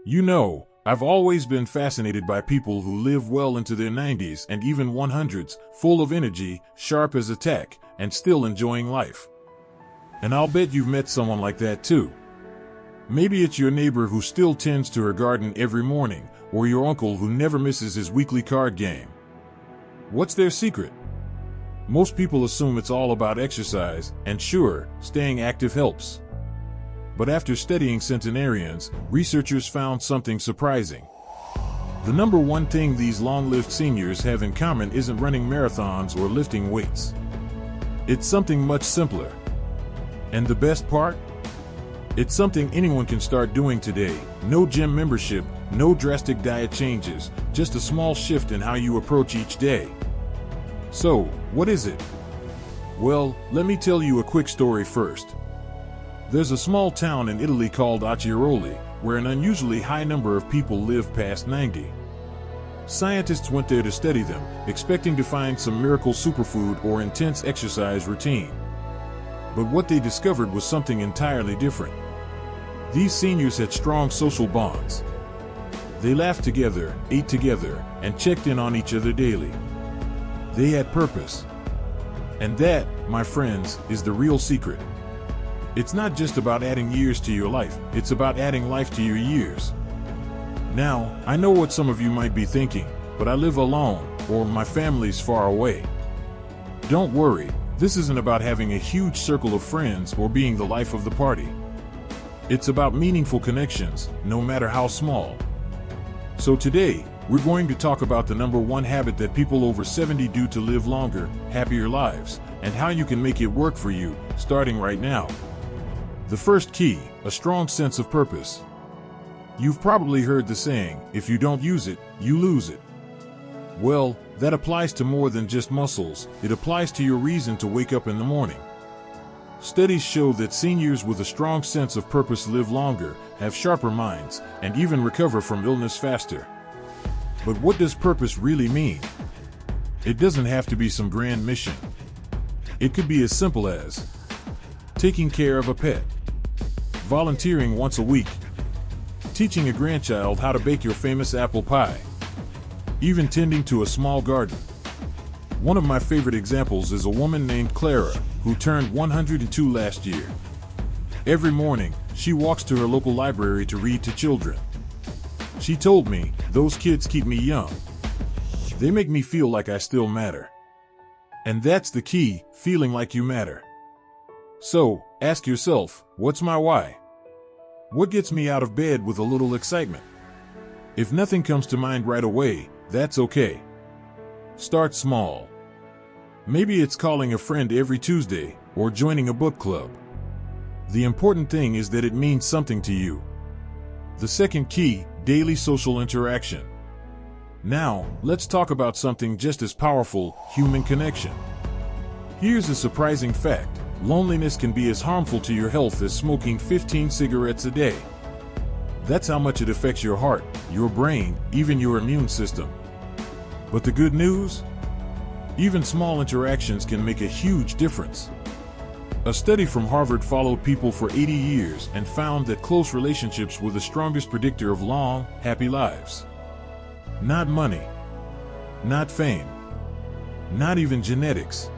You know, I've always been fascinated by people who live well into their 90s and even 100s, full of energy, sharp as a tack, and still enjoying life. And I'll bet you've met someone like that too. Maybe it's your neighbor who still tends to her garden every morning, or your uncle who never misses his weekly card game. What's their secret? Most people assume it's all about exercise, and sure, staying active helps. But after studying centenarians, researchers found something surprising. The number one thing these long-lived seniors have in common isn't running marathons or lifting weights. It's something much simpler. And the best part? It's something anyone can start doing today. No gym membership, no drastic diet changes, just a small shift in how you approach each day. So, what is it? Well, let me tell you a quick story first. There's a small town in Italy called Acciaroli, where an unusually high number of people live past 90. Scientists went there to study them, expecting to find some miracle superfood or intense exercise routine. But what they discovered was something entirely different. These seniors had strong social bonds. They laughed together, ate together, and checked in on each other daily. They had purpose. And that, my friends, is the real secret. It's not just about adding years to your life, it's about adding life to your years. Now, I know what some of you might be thinking, but I live alone, or my family's far away. Don't worry, this isn't about having a huge circle of friends or being the life of the party. It's about meaningful connections, no matter how small. So today, we're going to talk about the number one habit that people over 70 do to live longer, happier lives, and how you can make it work for you, starting right now. The first key, a strong sense of purpose. You've probably heard the saying, if you don't use it, you lose it. Well, that applies to more than just muscles, it applies to your reason to wake up in the morning. Studies show that seniors with a strong sense of purpose live longer, have sharper minds, and even recover from illness faster. But what does purpose really mean? It doesn't have to be some grand mission. It could be as simple as taking care of a pet, volunteering once a week, teaching a grandchild how to bake your famous apple pie, even tending to a small garden. One of my favorite examples is a woman named Clara, who turned 102 last year. Every morning, she walks to her local library to read to children. She told me, "Those kids keep me young. They make me feel like I still matter." And that's the key, feeling like you matter. So, ask yourself, what's my why? What gets me out of bed with a little excitement? If nothing comes to mind right away, that's okay. Start small. Maybe it's calling a friend every Tuesday, or joining a book club. The important thing is that it means something to you. The second key, daily social interaction. Now, let's talk about something just as powerful, human connection. Here's a surprising fact. Loneliness can be as harmful to your health as smoking 15 cigarettes a day. That's how much it affects your heart, your brain, even your immune system. But the good news? Even small interactions can make a huge difference. A study from Harvard followed people for 80 years and found that close relationships were the strongest predictor of long, happy lives. Not money. Not fame. Not even genetics.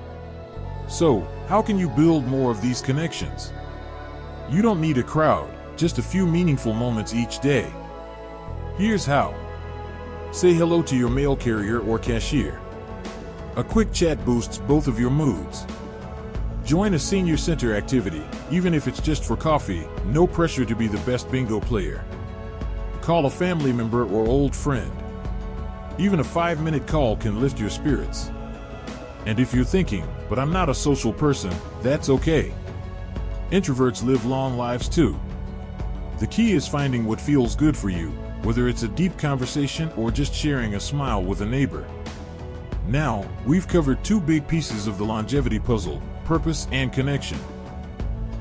So, how can you build more of these connections? You don't need a crowd, just a few meaningful moments each day. Here's how. Say hello to your mail carrier or cashier. A quick chat boosts both of your moods. Join a senior center activity, even if it's just for coffee, no pressure to be the best bingo player. Call a family member or old friend. Even a 5-minute call can lift your spirits. And if you're thinking, but I'm not a social person, that's okay. Introverts live long lives too. The key is finding what feels good for you, whether it's a deep conversation or just sharing a smile with a neighbor. Now, we've covered two big pieces of the longevity puzzle, purpose and connection.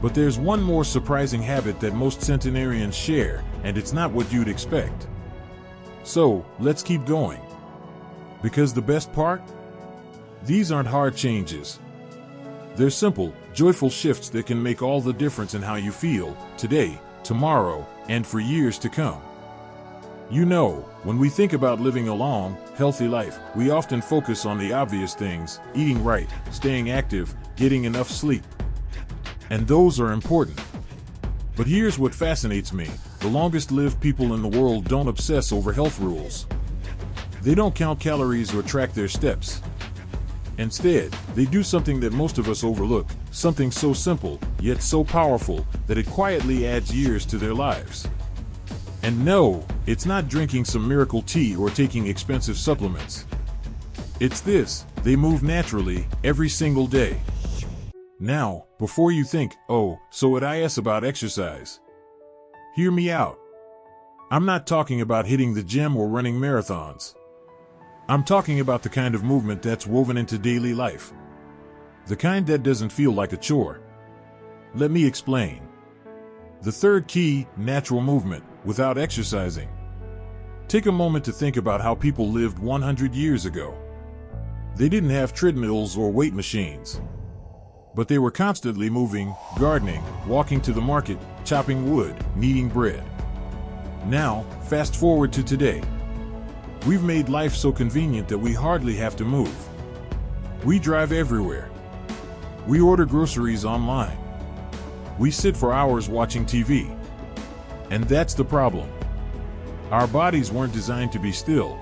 But there's one more surprising habit that most centenarians share, and it's not what you'd expect. So, let's keep going. Because the best part? These aren't hard changes. They're simple, joyful shifts that can make all the difference in how you feel, today, tomorrow, and for years to come. You know, when we think about living a long, healthy life, we often focus on the obvious things: eating right, staying active, getting enough sleep. And those are important. But here's what fascinates me: the longest-lived people in the world don't obsess over health rules. They don't count calories or track their steps. Instead, they do something that most of us overlook, something so simple, yet so powerful, that it quietly adds years to their lives. And no, it's not drinking some miracle tea or taking expensive supplements. It's this: they move naturally, every single day. Now, before you think, oh, so would I ask about exercise? Hear me out. I'm not talking about hitting the gym or running marathons. I'm talking about the kind of movement that's woven into daily life. The kind that doesn't feel like a chore. Let me explain. The third key: natural movement, without exercising. Take a moment to think about how people lived 100 years ago. They didn't have treadmills or weight machines. But they were constantly moving, gardening, walking to the market, chopping wood, kneading bread. Now, fast forward to today. We've made life so convenient that we hardly have to move. We drive everywhere. We order groceries online. We sit for hours watching TV. And that's the problem. Our bodies weren't designed to be still.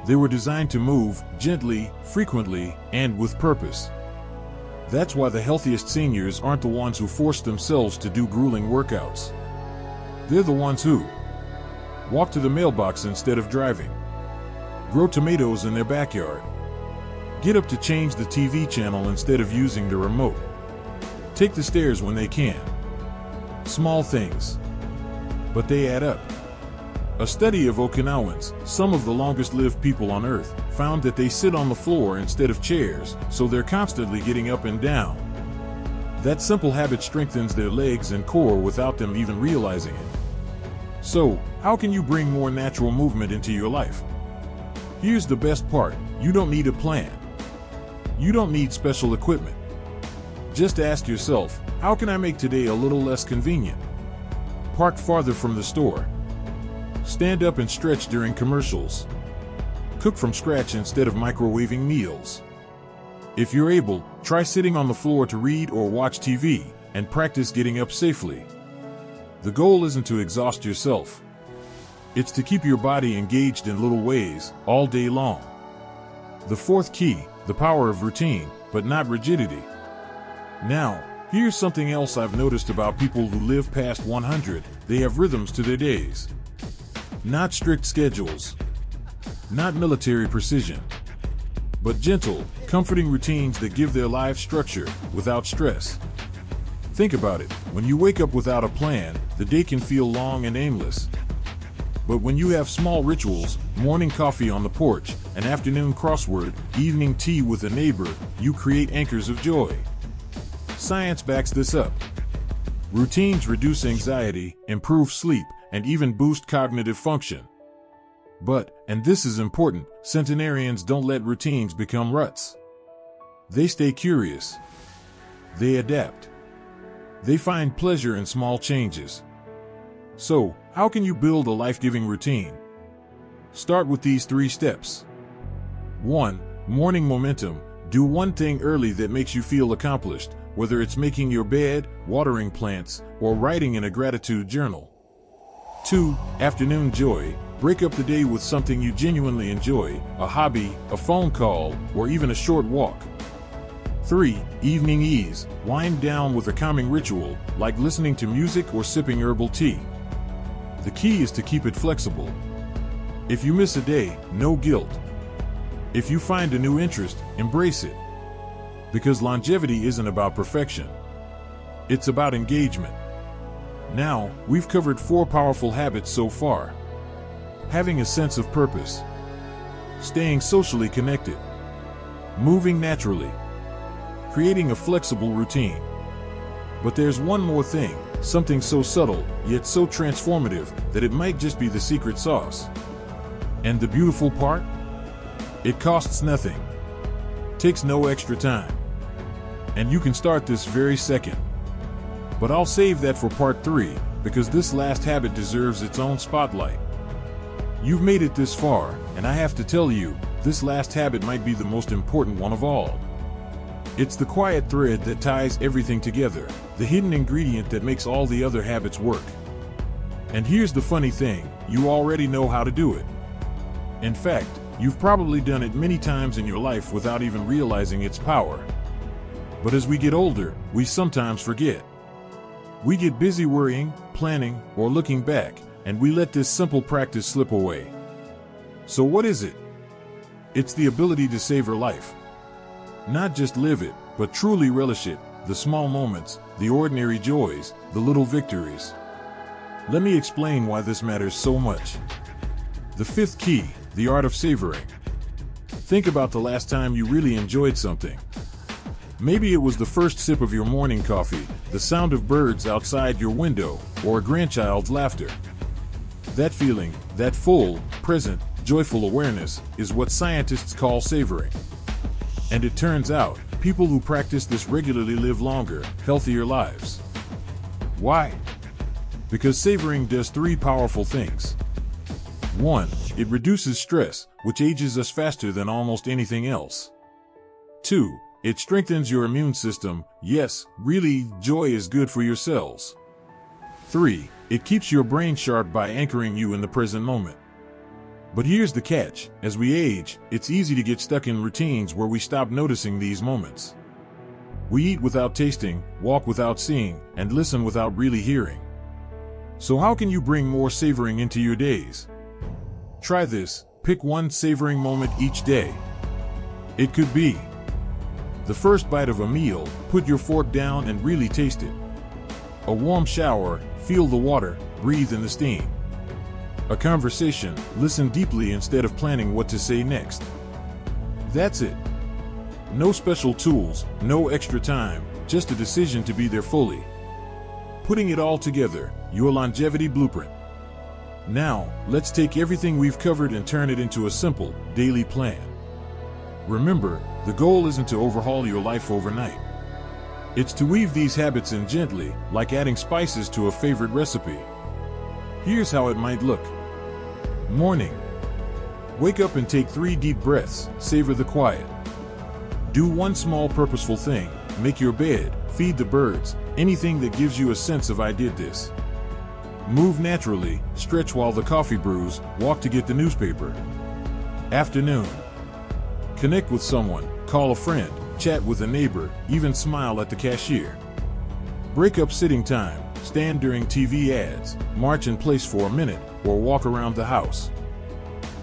They were designed to move, gently, frequently, and with purpose. That's why the healthiest seniors aren't the ones who force themselves to do grueling workouts. They're the ones who walk to the mailbox instead of driving, grow tomatoes in their backyard, get up to change the TV channel instead of using the remote, take the stairs when they can. Small things, but they add up. A study of Okinawans, some of the longest-lived people on Earth, found that they sit on the floor instead of chairs, so they're constantly getting up and down. That simple habit strengthens their legs and core without them even realizing it. So, how can you bring more natural movement into your life? Here's the best part: you don't need a plan. You don't need special equipment. Just ask yourself, how can I make today a little less convenient? Park farther from the store. Stand up and stretch during commercials. Cook from scratch instead of microwaving meals. If you're able, try sitting on the floor to read or watch TV, and practice getting up safely. The goal isn't to exhaust yourself. It's to keep your body engaged in little ways, all day long. The fourth key: the power of routine, but not rigidity. Now, here's something else I've noticed about people who live past 100. They have rhythms to their days. Not strict schedules. Not military precision. But gentle, comforting routines that give their lives structure, without stress. Think about it. When you wake up without a plan, the day can feel long and aimless. But when you have small rituals, morning coffee on the porch, an afternoon crossword, evening tea with a neighbor, you create anchors of joy. Science backs this up. Routines reduce anxiety, improve sleep, and even boost cognitive function. But, and this is important, centenarians don't let routines become ruts. They stay curious. They adapt. They find pleasure in small changes. So, how can you build a life-giving routine? Start with these 3 steps. 1. Morning momentum. Do one thing early that makes you feel accomplished, whether it's making your bed, watering plants, or writing in a gratitude journal. 2. Afternoon joy. Break up the day with something you genuinely enjoy, a hobby, a phone call, or even a short walk. 3. Evening ease. Wind down with a calming ritual, like listening to music or sipping herbal tea. The key is to keep it flexible. If you miss a day, no guilt. If you find a new interest, embrace it. Because longevity isn't about perfection. It's about engagement. Now, we've covered 4 powerful habits so far. Having a sense of purpose. Staying socially connected. Moving naturally. Creating a flexible routine. But there's one more thing, something so subtle, yet so transformative, that it might just be the secret sauce. And the beautiful part? It costs nothing. Takes no extra time. And you can start this very second. But I'll save that for part 3, because this last habit deserves its own spotlight. You've made it this far, and I have to tell you, this last habit might be the most important one of all. It's the quiet thread that ties everything together, the hidden ingredient that makes all the other habits work. And here's the funny thing, you already know how to do it. In fact, you've probably done it many times in your life without even realizing its power. But as we get older, we sometimes forget. We get busy worrying, planning, or looking back, and we let this simple practice slip away. So what is it? It's the ability to savor life. Not just live it, but truly relish it, the small moments, the ordinary joys, the little victories. Let me explain why this matters so much. The fifth key, the art of savoring. Think about the last time you really enjoyed something. Maybe it was the first sip of your morning coffee, the sound of birds outside your window, or a grandchild's laughter. That feeling, that full, present, joyful awareness, is what scientists call savoring. And it turns out, people who practice this regularly live longer, healthier lives. Why? Because savoring does three powerful things. 1. It reduces stress, which ages us faster than almost anything else. 2. It strengthens your immune system. Yes, really, joy is good for your cells. 3. It keeps your brain sharp by anchoring you in the present moment. But here's the catch, as we age, it's easy to get stuck in routines where we stop noticing these moments. We eat without tasting, walk without seeing, and listen without really hearing. So how can you bring more savoring into your days? Try this, pick one savoring moment each day. It could be the first bite of a meal, put your fork down and really taste it. A warm shower, feel the water, breathe in the steam. A conversation, listen deeply instead of planning what to say next. That's it. No special tools, no extra time, just a decision to be there fully. Putting it all together, your longevity blueprint. Now, let's take everything we've covered and turn it into a simple, daily plan. Remember, the goal isn't to overhaul your life overnight. It's to weave these habits in gently, like adding spices to a favorite recipe. Here's how it might look. Morning. Wake up and take 3 deep breaths, savor the quiet. Do one small purposeful thing, make your bed, feed the birds, anything that gives you a sense of I did this. Move naturally, stretch while the coffee brews, walk to get the newspaper. Afternoon. Connect with someone, call a friend, chat with a neighbor, even smile at the cashier. Break up sitting time, stand during TV ads, march in place for a minute, or walk around the house.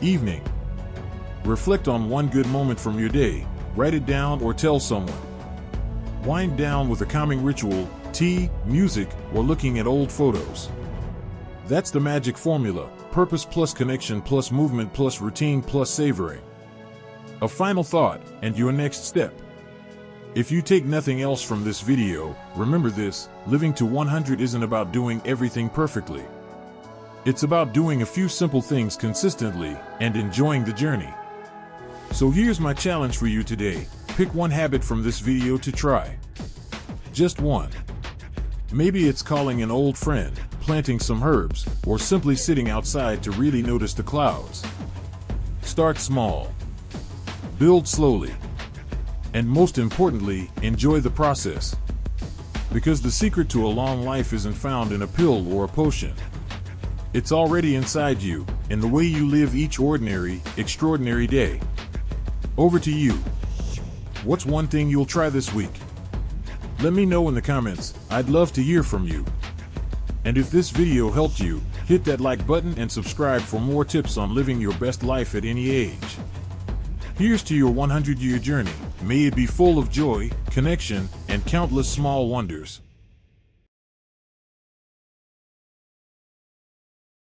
Evening. Reflect on one good moment from your day, write it down or tell someone. Wind down with a calming ritual, tea, music, or looking at old photos. That's the magic formula, purpose plus connection plus movement plus routine plus savoring. A final thought, and your next step. If you take nothing else from this video, remember this, living to 100 isn't about doing everything perfectly. It's about doing a few simple things consistently and enjoying the journey. So here's my challenge for you today, pick one habit from this video to try. Just one. Maybe it's calling an old friend, planting some herbs, or simply sitting outside to really notice the clouds. Start small. Build slowly. And most importantly, enjoy the process. Because the secret to a long life isn't found in a pill or a potion. It's already inside you, in the way you live each ordinary, extraordinary day. Over to you. What's one thing you'll try this week? Let me know in the comments, I'd love to hear from you. And if this video helped you, hit that like button and subscribe for more tips on living your best life at any age. Here's to your 100-year journey. May it be full of joy, connection, and countless small wonders.